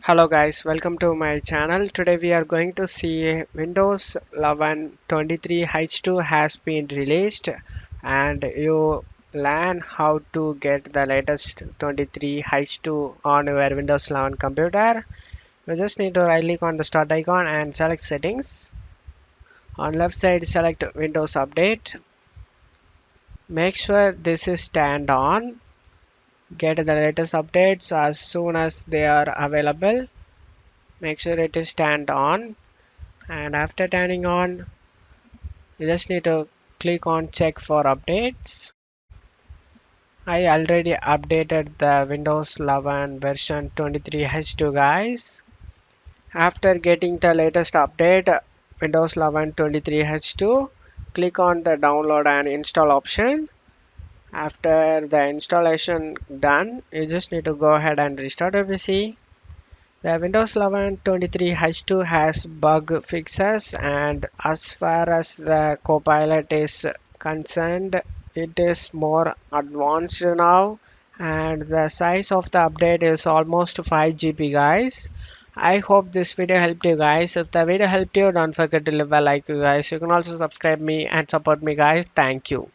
Hello guys, welcome to my channel. Today we are going to see Windows 11 23H2 has been released and you learn how to get the latest 23H2 on your Windows 11 computer. You just need to right click on the start icon and select settings. On left side select Windows Update. Make sure this is turned on. Get the latest updates as soon as they are available. Make sure it is turned on. And after turning on, you just need to click on check for updates. I already updated the Windows 11 version 23H2 guys. After getting the latest update Windows 11 23H2, click on the download and install option. After the installation done, you just need to go ahead and restart your PC. The Windows 11 23H2 has bug fixes, and as far as the Copilot is concerned, it is more advanced now, and the size of the update is almost 5 GB guys. I hope this video helped you guys. If the video helped you, don't forget to leave a like you guys. You can also subscribe me and support me guys. Thank you.